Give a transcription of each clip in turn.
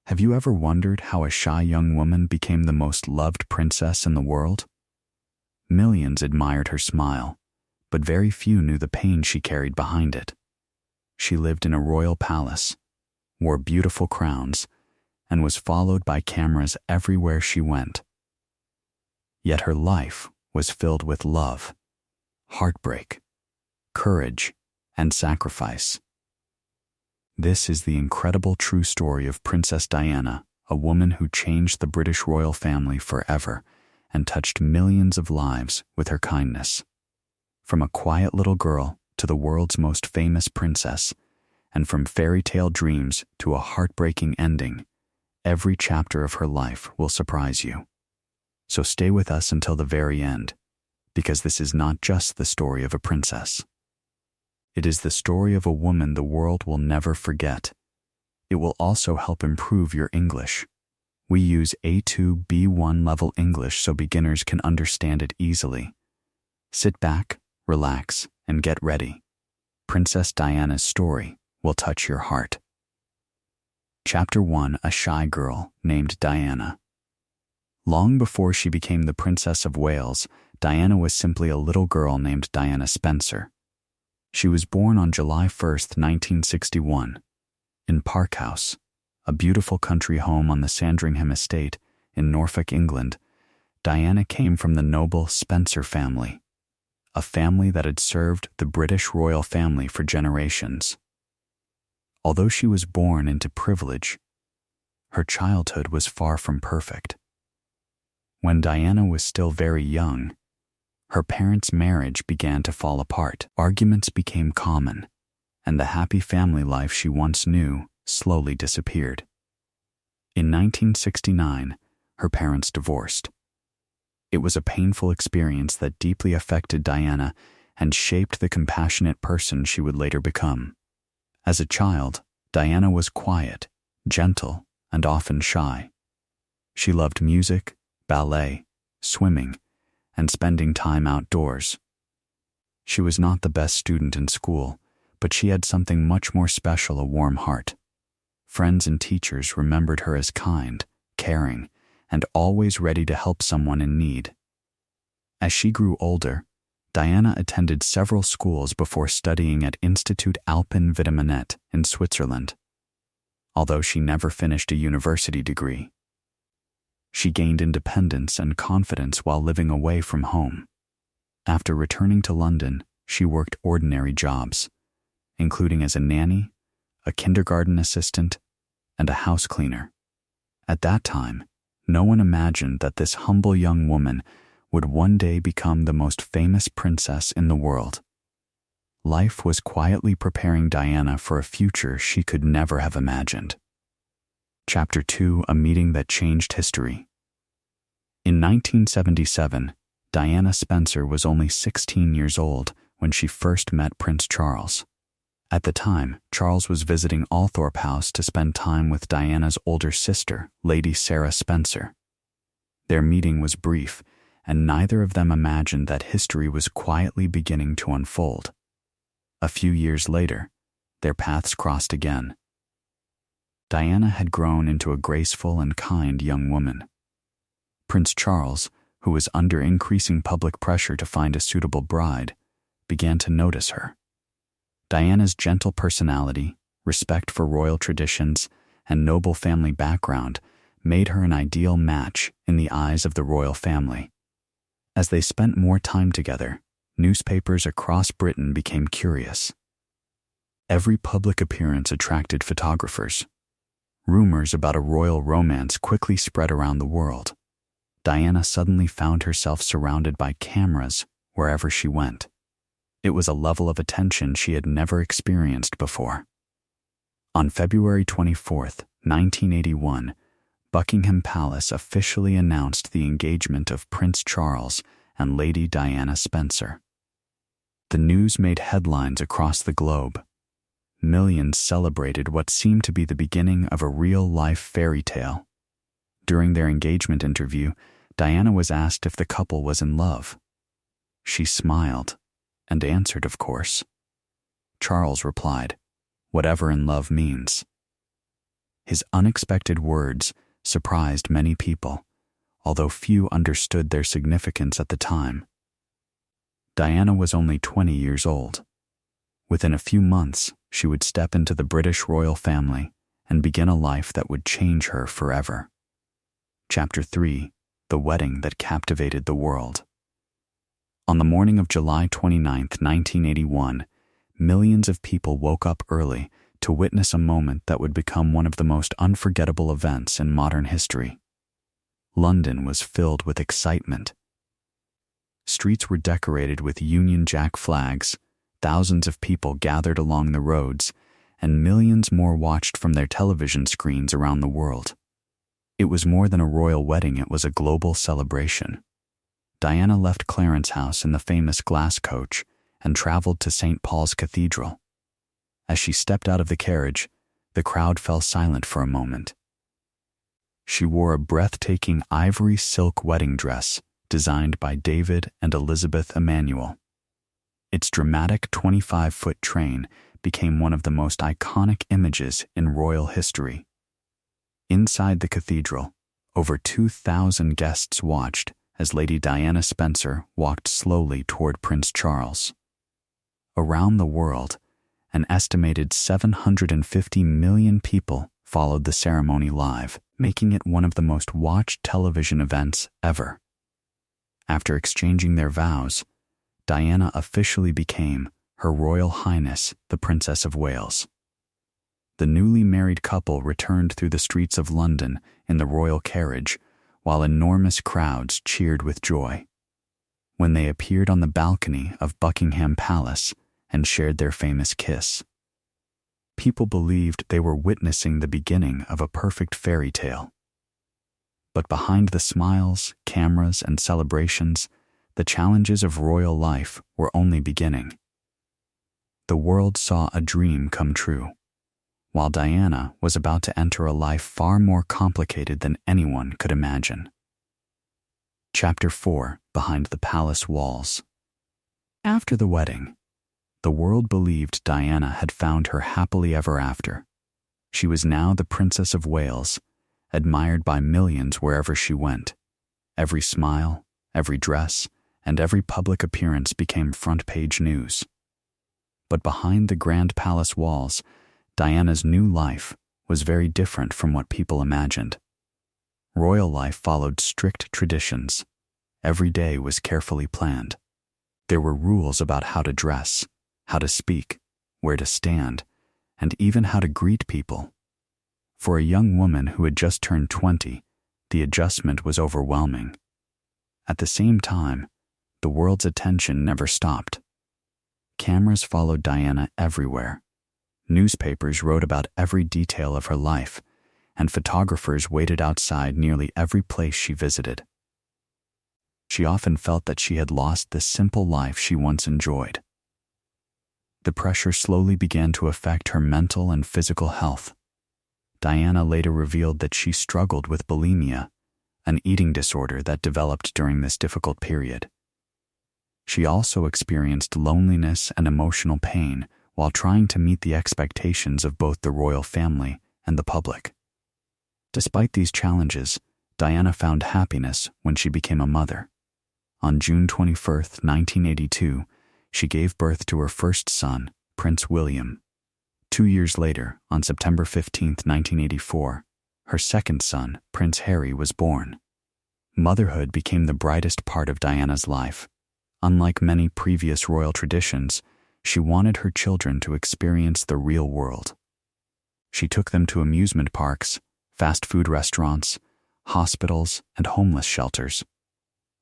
Have you ever wondered how a shy young woman became the most loved princess in the world? Millions admired her smile, but very few knew the pain she carried behind it. She lived in a royal palace, wore beautiful crowns, and was followed by cameras everywhere she went. Yet her life was filled with love, heartbreak, courage, and sacrifice. This is the incredible true story of Princess Diana, a woman who changed the British royal family forever and touched millions of lives with her kindness. From a quiet little girl to the world's most famous princess, and from fairy tale dreams to a heartbreaking ending, every chapter of her life will surprise you. So stay with us until the very end, because this is not just the story of a princess. It is the story of a woman the world will never forget. It will also help improve your English. We use A2 B1 level English so beginners can understand it easily. Sit back, relax, and get ready. Princess Diana's story will touch your heart. Chapter 1: A shy girl named Diana. Long before she became the Princess of Wales, Diana was simply a little girl named Diana Spencer. She was born on July 1st, 1961, in Park House, a beautiful country home on the Sandringham estate in Norfolk, England. Diana came from the noble Spencer family, a family that had served the British royal family for generations. Although she was born into privilege, her childhood was far from perfect. When Diana was still very young, her parents' marriage began to fall apart. Arguments became common, and the happy family life she once knew slowly disappeared. In 1969, her parents divorced. It was a painful experience that deeply affected Diana and shaped the compassionate person she would later become. As a child, Diana was quiet, gentle, and often shy. She loved music, ballet, swimming, and spending time outdoors. She was not the best student in school, but she had something much more special: a warm heart. Friends and teachers remembered her as kind, caring, and always ready to help someone in need. As she grew older, Diana attended several schools before studying at Institut Alpin Vitaminet in Switzerland. Although she never finished a university degree, she gained independence and confidence while living away from home. After returning to London, she worked ordinary jobs, including as a nanny, a kindergarten assistant, and a house cleaner. At that time, no one imagined that this humble young woman would one day become the most famous princess in the world. Life was quietly preparing Diana for a future she could never have imagined. Chapter 2: A meeting that changed history. In 1977, Diana Spencer was only 16 years old when she first met Prince Charles. At the time, Charles was visiting Althorpe House to spend time with Diana's older sister, Lady Sarah Spencer. Their meeting was brief, and neither of them imagined that history was quietly beginning to unfold. A few years later, their paths crossed again. Diana had grown into a graceful and kind young woman. Prince Charles, who was under increasing public pressure to find a suitable bride, began to notice her. Diana's gentle personality, respect for royal traditions, and noble family background made her an ideal match in the eyes of the royal family. As they spent more time together, newspapers across Britain became curious. Every public appearance attracted photographers. Rumors about a royal romance quickly spread around the world. Diana suddenly found herself surrounded by cameras wherever she went. It was a level of attention she had never experienced before. On February 24th, 1981, Buckingham Palace officially announced the engagement of Prince Charles and Lady Diana Spencer. The news made headlines across the globe. Millions celebrated what seemed to be the beginning of a real-life fairy tale. During their engagement interview, Diana was asked if the couple was in love. She smiled and answered, of course. Charles replied, "Whatever in love means." His unexpected words surprised many people, although few understood their significance at the time. Diana was only 20 years old. Within a few months, she would step into the British royal family and begin a life that would change her forever. Chapter 3: The Wedding That Captivated the World. On the morning of July 29, 1981, millions of people woke up early to witness a moment that would become one of the most unforgettable events in modern history. London was filled with excitement. Streets were decorated with Union Jack flags, thousands of people gathered along the roads, and millions more watched from their television screens around the world. It was more than a royal wedding, it was a global celebration. Diana left Clarence House in the famous glass coach and traveled to St. Paul's Cathedral. As she stepped out of the carriage, the crowd fell silent for a moment. She wore a breathtaking ivory silk wedding dress designed by David and Elizabeth Emanuel. Its dramatic 25-foot train became one of the most iconic images in royal history. Inside the cathedral, over 2,000 guests watched as Lady Diana Spencer walked slowly toward Prince Charles. Around the world, an estimated 750 million people followed the ceremony live, making it one of the most watched television events ever. After exchanging their vows, Diana officially became Her Royal Highness the Princess of Wales. The newly married couple returned through the streets of London in the royal carriage, while enormous crowds cheered with joy. When they appeared on the balcony of Buckingham Palace and shared their famous kiss, people believed they were witnessing the beginning of a perfect fairy tale. But behind the smiles, cameras, and celebrations, the challenges of royal life were only beginning. The world saw a dream come true, while Diana was about to enter a life far more complicated than anyone could imagine. Chapter 4: Behind the Palace Walls. After the wedding, the world believed Diana had found her happily ever after. She was now the Princess of Wales, admired by millions wherever she went. Every smile, every dress, and every public appearance became front-page news. But behind the grand palace walls, Diana's new life was very different from what people imagined. Royal life followed strict traditions. Every day was carefully planned. There were rules about how to dress, how to speak, where to stand, and even how to greet people. For a young woman who had just turned 20, the adjustment was overwhelming. At the same time, the world's attention never stopped. Cameras followed Diana everywhere. Newspapers wrote about every detail of her life, and photographers waited outside nearly every place she visited. She often felt that she had lost the simple life she once enjoyed. The pressure slowly began to affect her mental and physical health. Diana later revealed that she struggled with bulimia, an eating disorder that developed during this difficult period. She also experienced loneliness and emotional pain while trying to meet the expectations of both the royal family and the public. Despite these challenges, Diana found happiness when she became a mother. On June 21, 1982, she gave birth to her first son, Prince William. 2 years later, on September 15, 1984, her second son, Prince Harry, was born. Motherhood became the brightest part of Diana's life. Unlike many previous royal traditions, she wanted her children to experience the real world. She took them to amusement parks, fast food restaurants, hospitals, and homeless shelters.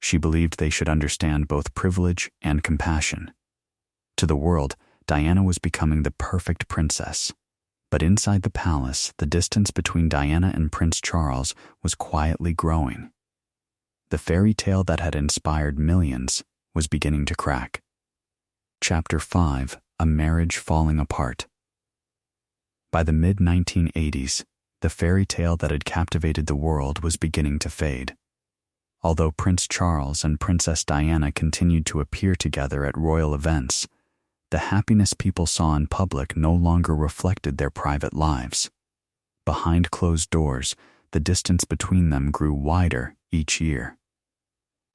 She believed they should understand both privilege and compassion. To the world, Diana was becoming the perfect princess. But inside the palace, the distance between Diana and Prince Charles was quietly growing. The fairy tale that had inspired millions was beginning to crack. Chapter 5: A Marriage Falling Apart. By the mid-1980s, the fairy tale that had captivated the world was beginning to fade. Although Prince Charles and Princess Diana continued to appear together at royal events, the happiness people saw in public no longer reflected their private lives. behind closed doors, the distance between them grew wider each year.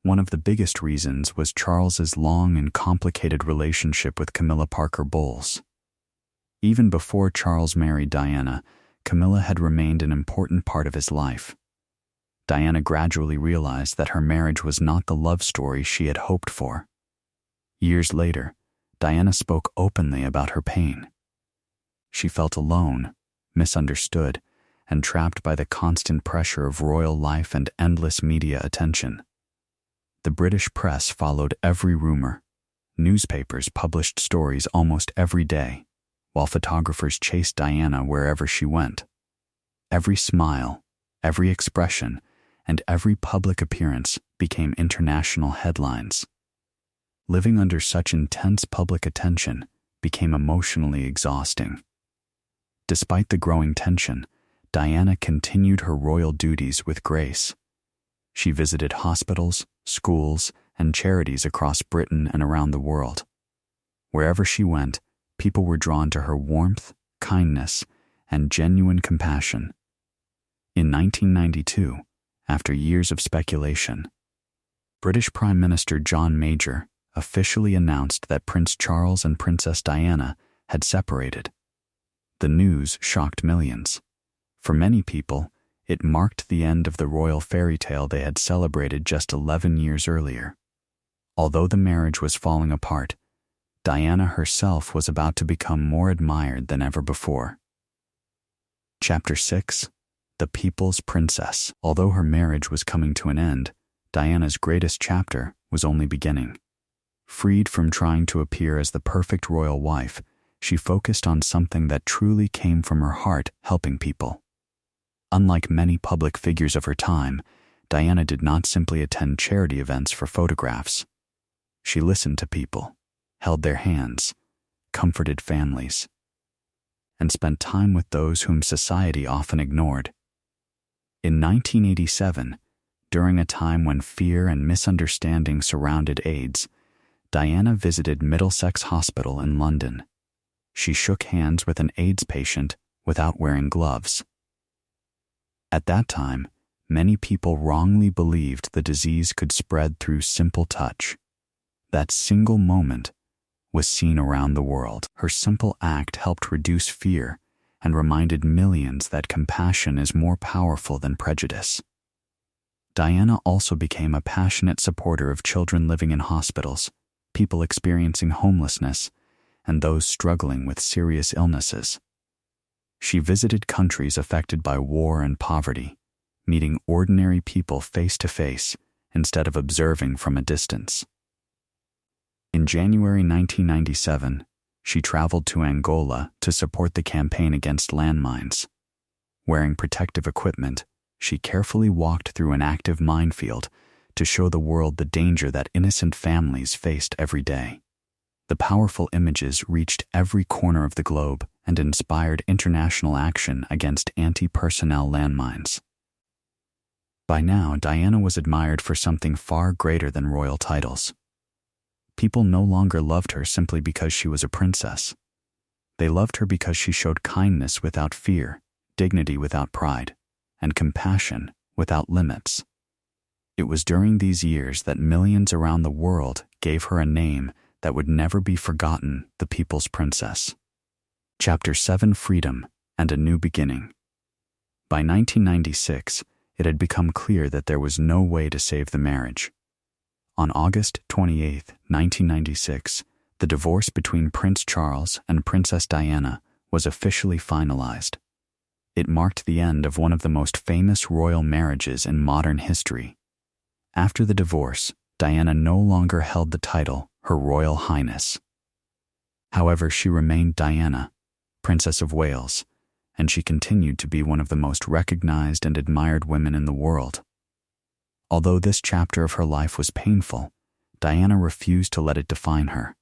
One of the biggest reasons was Charles's long and complicated relationship with Camilla Parker Bowles. Even before Charles married Diana, Camilla had remained an important part of his life. Diana gradually realized that her marriage was not the love story she had hoped for. Years later, Diana spoke openly about her pain. She felt alone, misunderstood, and trapped by the constant pressure of royal life and endless media attention. The British press followed every rumor. Newspapers published stories almost every day, while photographers chased Diana wherever she went. Every smile, every expression, and every public appearance became international headlines. Living under such intense public attention became emotionally exhausting. Despite the growing tension, Diana continued her royal duties with grace. She visited hospitals, schools, and charities across Britain and around the world. Wherever she went, people were drawn to her warmth, kindness, and genuine compassion. In 1992, after years of speculation, British Prime Minister John Major officially announced that Prince Charles and Princess Diana had separated. The news shocked millions. For many people, it marked the end of the royal fairy tale they had celebrated just 11 years earlier. Although the marriage was falling apart, Diana herself was about to become more admired than ever before. Chapter 6: The People's Princess. Although her marriage was coming to an end, Diana's greatest chapter was only beginning. Freed from trying to appear as the perfect royal wife, she focused on something that truly came from her heart: helping people. Unlike many public figures of her time, Diana did not simply attend charity events for photographs. She listened to people, held their hands, comforted families, and spent time with those whom society often ignored. In 1987, during a time when fear and misunderstanding surrounded AIDS, Diana visited Middlesex Hospital in London. She shook hands with an AIDS patient without wearing gloves. At that time, many people wrongly believed the disease could spread through simple touch. That single moment was seen around the world. Her simple act helped reduce fear and reminded millions that compassion is more powerful than prejudice. Diana also became a passionate supporter of children living in hospitals, people experiencing homelessness, and those struggling with serious illnesses. She visited countries affected by war and poverty, meeting ordinary people face to face instead of observing from a distance. In January 1997, she traveled to Angola to support the campaign against landmines. Wearing protective equipment, she carefully walked through an active minefield to show the world the danger that innocent families faced every day. The powerful images reached every corner of the globe and inspired international action against anti-personnel landmines. By now, Diana was admired for something far greater than royal titles. People no longer loved her simply because she was a princess. They loved her because she showed kindness without fear, dignity without pride, and compassion without limits. It was during these years that millions around the world gave her a name that would never be forgotten: the People's Princess. Chapter 7: Freedom and a New Beginning. By 1996, it had become clear that there was no way to save the marriage. On August 28, 1996, the divorce between Prince Charles and Princess Diana was officially finalized. It marked the end of one of the most famous royal marriages in modern history. After the divorce, Diana no longer held the title Her Royal Highness. However, she remained Diana, Princess of Wales, and she continued to be one of the most recognized and admired women in the world. Although this chapter of her life was painful, Diana refused to let it define her.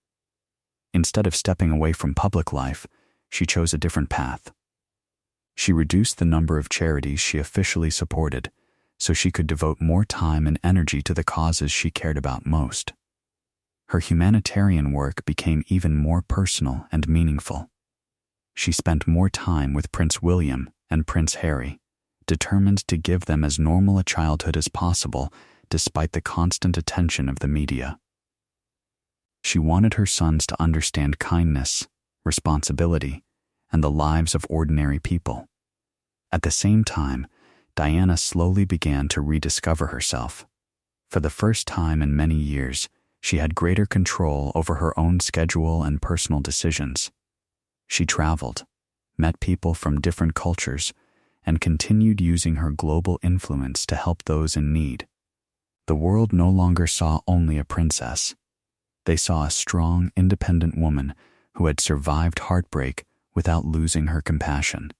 Instead of stepping away from public life, she chose a different path. She reduced the number of charities she officially supported so she could devote more time and energy to the causes she cared about most. Her humanitarian work became even more personal and meaningful. She spent more time with Prince William and Prince Harry, determined to give them as normal a childhood as possible despite the constant attention of the media. She wanted her sons to understand kindness, responsibility, and the lives of ordinary people. At the same time, Diana slowly began to rediscover herself. For the first time in many years, she had greater control over her own schedule and personal decisions. She traveled, met people from different cultures, and continued using her global influence to help those in need. The world no longer saw only a princess. They saw a strong, independent woman who had survived heartbreak without losing her compassion.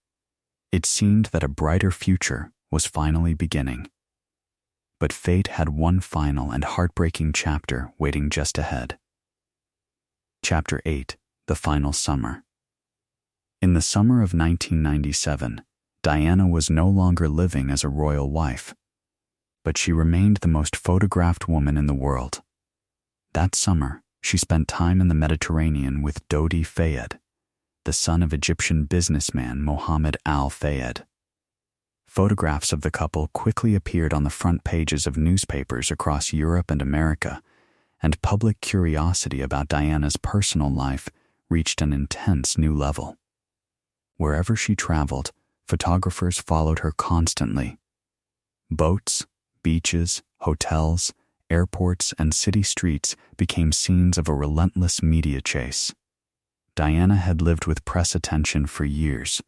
It seemed that a brighter future was finally beginning. But fate had one final and heartbreaking chapter waiting just ahead. Chapter 8: The Final Summer. In the summer of 1997, Diana was no longer living as a royal wife, but she remained the most photographed woman in the world. That summer, she spent time in the Mediterranean with Dodi Fayed, the son of Egyptian businessman Mohammed al-Fayed. Photographs of the couple quickly appeared on the front pages of newspapers across Europe and America, and public curiosity about Diana's personal life reached an intense new level. Wherever she traveled, photographers followed her constantly. Boats, beaches, hotels, airports, and city streets became scenes of a relentless media chase. Diana had lived with press attention for years,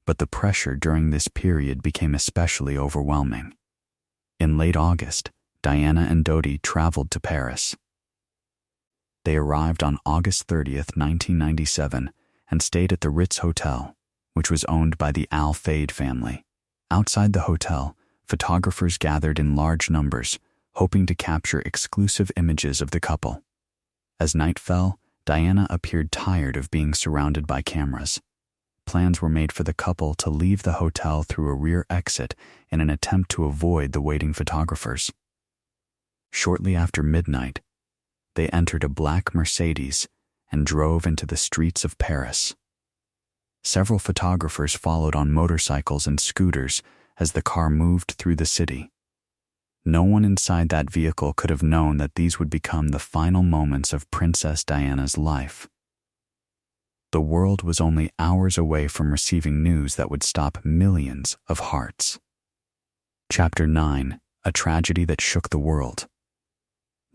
but the pressure during this period became especially overwhelming. In late August, Diana and Dodi traveled to Paris. They arrived on August 30th, 1997, and stayed at the Ritz Hotel, which was owned by the al-Fayed family. Outside the hotel, photographers gathered in large numbers, hoping to capture exclusive images of the couple. As night fell, Diana appeared tired of being surrounded by cameras. Plans were made for the couple to leave the hotel through a rear exit in an attempt to avoid the waiting photographers. Shortly after midnight, they entered a black Mercedes and drove into the streets of Paris. Several photographers followed on motorcycles and scooters as the car moved through the city. No one inside that vehicle could have known that these would become the final moments of Princess Diana's life. The world was only hours away from receiving news that would stop millions of hearts. Chapter 9: A Tragedy That Shook the World.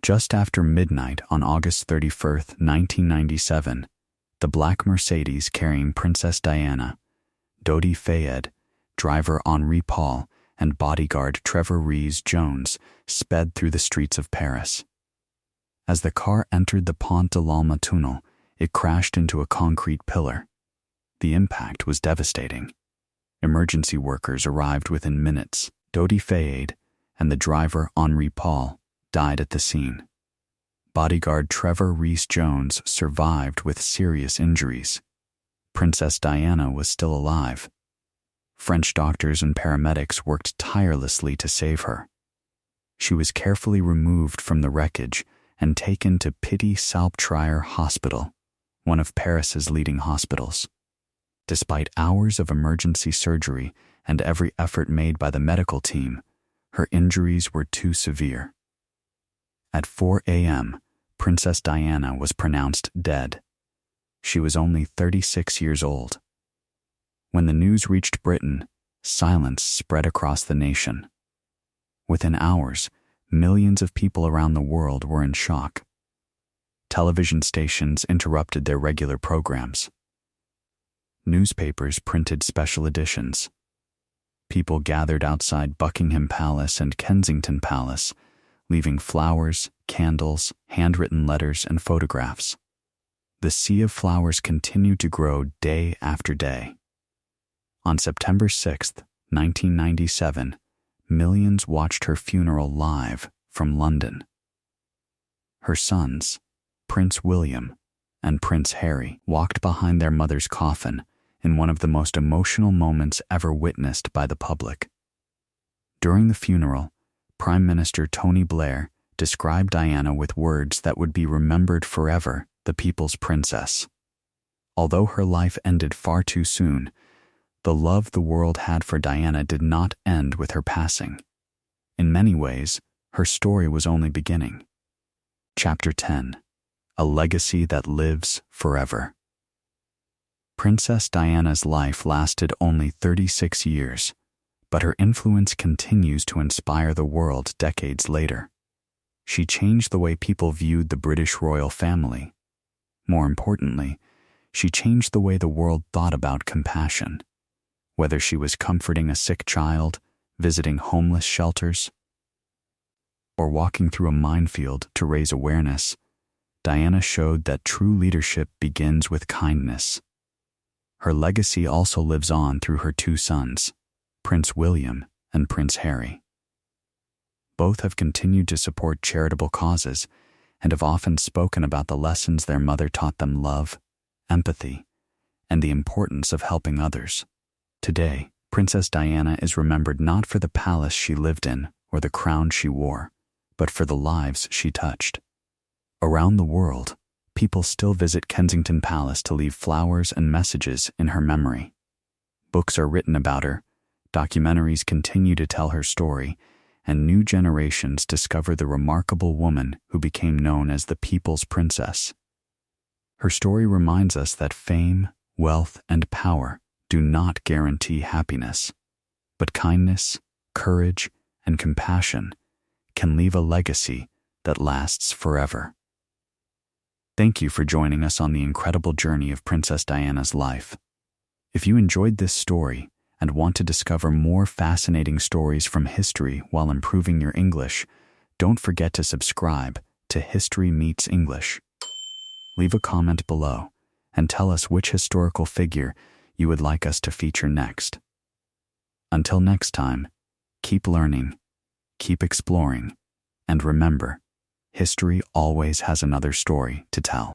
Just after midnight on August 31st, 1997, the black Mercedes carrying Princess Diana, Dodi Fayed, driver Henri Paul, and bodyguard Trevor Rees-Jones sped through the streets of Paris. As the car entered the Pont de l'Alma tunnel, it crashed into a concrete pillar. The impact was devastating. Emergency workers arrived within minutes. Dodi Fayed and the driver Henri Paul died at the scene. Bodyguard Trevor Rees-Jones survived with serious injuries. Princess Diana was still alive. French doctors and paramedics worked tirelessly to save her. She was carefully removed from the wreckage and taken to Pity-Salpêtrière Hospital, one of Paris's leading hospitals. Despite hours of emergency surgery and every effort made by the medical team, her injuries were too severe. At 4 a.m., Princess Diana was pronounced dead. She was only 36 years old. When the news reached Britain, silence spread across the nation. Within hours, millions of people around the world were in shock. Television stations interrupted their regular programs. Newspapers printed special editions. People gathered outside Buckingham Palace and Kensington Palace, leaving flowers, candles, handwritten letters, and photographs. The sea of flowers continued to grow day after day. On September 6, 1997, millions watched her funeral live from London. Her sons, Prince William and Prince Harry, walked behind their mother's coffin in one of the most emotional moments ever witnessed by the public. During the funeral, Prime Minister Tony Blair described Diana with words that would be remembered forever: the people's princess. Although her life ended far too soon, The love the world had for Diana did not end with her passing. In many ways, her story was only beginning. Chapter 10: A Legacy That Lives Forever. Princess Diana's life lasted only 36 years, but her influence continues to inspire the world decades later. She changed the way people viewed the British royal family. More importantly, she changed the way the world thought about compassion. Whether she was comforting a sick child, visiting homeless shelters, or walking through a minefield to raise awareness, Diana showed that true leadership begins with kindness. Her legacy also lives on through her two sons, Prince William and Prince Harry. Both have continued to support charitable causes and have often spoken about the lessons their mother taught them: love, empathy, and the importance of helping others. Today, Princess Diana is remembered not for the palace she lived in or the crown she wore, but for the lives she touched. Around the world, people still visit Kensington Palace to leave flowers and messages in her memory. Books are written about her, documentaries continue to tell her story, and new generations discover the remarkable woman who became known as the People's Princess. Her story reminds us that fame, wealth, and power do not guarantee happiness, but kindness, courage, and compassion can leave a legacy that lasts forever. Thank you for joining us on the incredible journey of Princess Diana's life. If you enjoyed this story and want to discover more fascinating stories from history while improving your English, don't forget to subscribe to History Meets English. Leave a comment below and tell us which historical figure you would like us to feature next. Until next time, keep learning, keep exploring, and remember, history always has another story to tell.